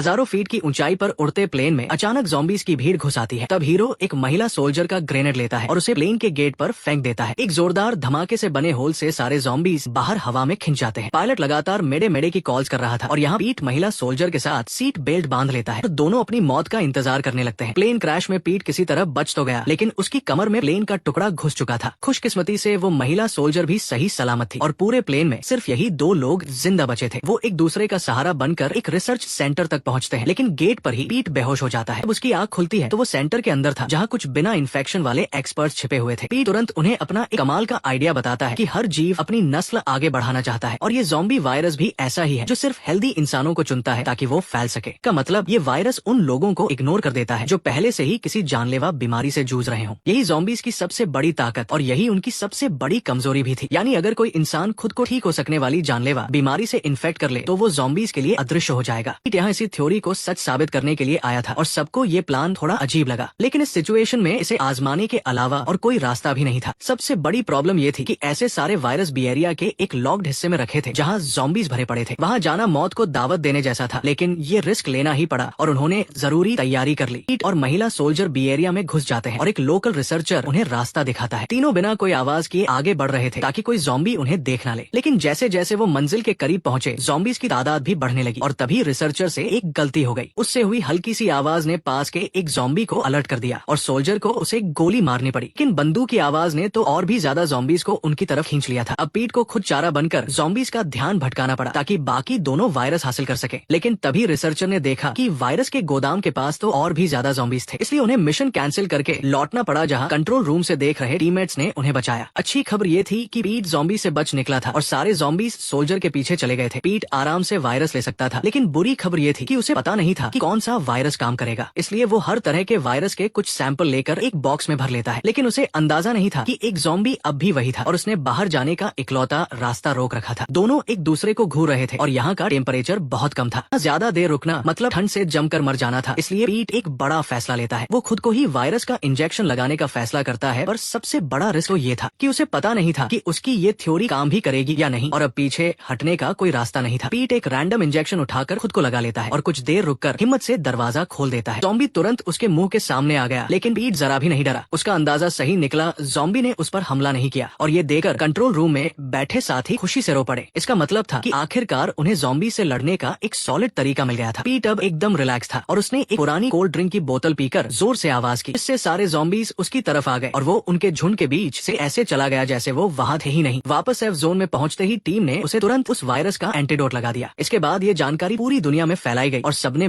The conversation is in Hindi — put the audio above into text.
हजारों फीट की ऊंचाई पर उड़ते प्लेन में अचानक ज़ॉम्बीज़ की भीड़ घुस आती है। तब हीरो एक महिला सोल्जर का ग्रेनेड लेता है और उसे प्लेन के गेट पर फेंक देता है। एक जोरदार धमाके से बने होल से सारे ज़ॉम्बीज़ बाहर हवा में खिंच जाते हैं। पायलट लगातार मेडे मेडे की कॉल्स कर रहा था और यहाँ पीट महिला सोल्जर के साथ सीट बेल्ट बांध लेता है। तो दोनों अपनी मौत का इंतजार करने लगते हैं। प्लेन क्रैश में पीट किसी तरह बच तो गया, लेकिन उसकी कमर में प्लेन का टुकड़ा घुस चुका था। खुशकिस्मती से वो महिला सोल्जर भी सही सलामत थी और पूरे प्लेन में सिर्फ यही 2 लोग जिंदा बचे थे। वो एक दूसरे का सहारा बनकर एक रिसर्च सेंटर तक पहुंचते हैं, लेकिन गेट पर ही पीट बेहोश हो जाता है। अब उसकी आंख खुलती है तो वो सेंटर के अंदर था, जहाँ कुछ बिना इन्फेक्शन वाले एक्सपर्ट्स छिपे हुए थे। पीट तुरंत उन्हें अपना एक कमाल का आइडिया बताता है कि हर जीव अपनी नस्ल आगे बढ़ाना चाहता है और ये ज़ॉम्बी वायरस भी ऐसा ही है, जो सिर्फ हेल्दी इंसानों को चुनता है ताकि वो फैल सके। का मतलब ये वायरस उन लोगों को इग्नोर कर देता है जो पहले से ही किसी जानलेवा बीमारी से जूझ रहे हों। यही ज़ॉम्बीज़ की सबसे बड़ी ताकत और यही उनकी सबसे बड़ी कमजोरी भी थी। यानी अगर कोई इंसान खुद को ठीक हो सकने वाली जानलेवा बीमारी से इन्फेक्ट कर ले तो वो ज़ॉम्बीज़ के लिए अदृश्य हो जाएगा। पीट यहाँ इसी थ्योरी को सच साबित करने के लिए आया था और सबको ये प्लान थोड़ा अजीब लगा, लेकिन इस सिचुएशन में इसे आजमाने के अलावा और कोई रास्ता भी नहीं था। सबसे बड़ी प्रॉब्लम ये थी कि ऐसे सारे वायरस बी एरिया के एक लॉक्ड हिस्से में रखे थे जहाँ ज़ॉम्बीज़ भरे पड़े थे। वहाँ जाना मौत को दावत देने जैसा था, लेकिन ये रिस्क लेना ही पड़ा और उन्होंने जरूरी तैयारी कर ली। पीट और महिला सोल्जर बी एरिया में घुस जाते हैं और एक लोकल रिसर्चर उन्हें रास्ता दिखाता है। तीनों बिना कोई आवाज किए आगे बढ़ रहे थे ताकि कोई ज़ॉम्बी उन्हें देख ना ले, लेकिन जैसे जैसे वो मंजिल के करीब पहुंचे ज़ॉम्बीज़ की तादाद भी बढ़ने लगी और तभी रिसर्चर से एक गलती हो गई। उससे हुई हल्की सी आवाज ने पास के एक ज़ॉम्बी को अलर्ट कर दिया और सोल्जर को उसे गोली मारनी पड़ी, लेकिन बंदूक की आवाज ने तो और भी ज्यादा ज़ॉम्बीज़ को उनकी तरफ खींच लिया था। अब पीट को खुद चारा बनकर ज़ॉम्बीज़ का ध्यान भटकाना पड़ा ताकि बाकी दोनों वायरस हासिल कर सके। लेकिन तभी रिसर्चर ने देखा कि वायरस के गोदाम के पास तो और भी ज्यादा ज़ॉम्बीज़ थे, इसलिए उन्हें मिशन कैंसिल करके लौटना पड़ा, जहाँ कंट्रोल रूम से देख रहे टीममेट्स ने उन्हें बचाया। अच्छी खबर ये थी कि पीट ज़ॉम्बी से बच निकला था और सारे ज़ॉम्बीज़ सोल्जर के पीछे चले गए थे। पीट आराम से वायरस ले सकता था, लेकिन बुरी खबर ये थी कि उसे पता नहीं था कि कौन सा वायरस काम करेगा, इसलिए वो हर तरह के वायरस के कुछ सैंपल लेकर एक बॉक्स में भर लेता है। लेकिन उसे अंदाजा नहीं था कि एक ज़ॉम्बी अब भी वही था और उसने बाहर जाने का इकलौता रास्ता रोक रखा था। दोनों एक दूसरे को घूर रहे थे और यहाँ का टेम्परेचर बहुत कम था। ज्यादा देर रुकना मतलब ठंड से जमकर मर जाना था, इसलिए पीट एक बड़ा फैसला लेता है। वो खुद को ही वायरस का इंजेक्शन लगाने का फैसला करता है, पर सबसे बड़ा रिस्क तो ये था कि उसे पता नहीं था कि उसकी ये थ्योरी काम भी करेगी या नहीं और अब पीछे हटने का कोई रास्ता नहीं था। पीट एक रैंडम इंजेक्शन उठाकर खुद को लगा लेता है और कुछ देर रुककर हिम्मत से दरवाजा खोल देता है। ज़ॉम्बी तुरंत उसके मुंह के सामने आ गया, लेकिन पीट जरा भी नहीं डरा। उसका अंदाजा सही निकला, ज़ॉम्बी ने उस पर हमला नहीं किया और ये देखकर कंट्रोल रूम में बैठे साथी खुशी से रो पड़े। इसका मतलब था कि आखिरकार उन्हें ज़ॉम्बी से लड़ने का एक सॉलिड तरीका मिल गया था। पीट अब एकदम रिलैक्स था और उसने एक पुरानी कोल्ड ड्रिंक की बोतल पीकर जोर से आवाज की, इससे सारे ज़ॉम्बीज़ उसकी तरफ आ गए और वो उनके झुंड के बीच से ऐसे चला गया जैसे वो वहाँ थे ही नहीं। वापस सेफ जोन में पहुंचते ही टीम ने उसे तुरंत उस वायरस का एंटीडोट लगा दिया। इसके बाद ये जानकारी पूरी दुनिया में फैलाई गई और सबने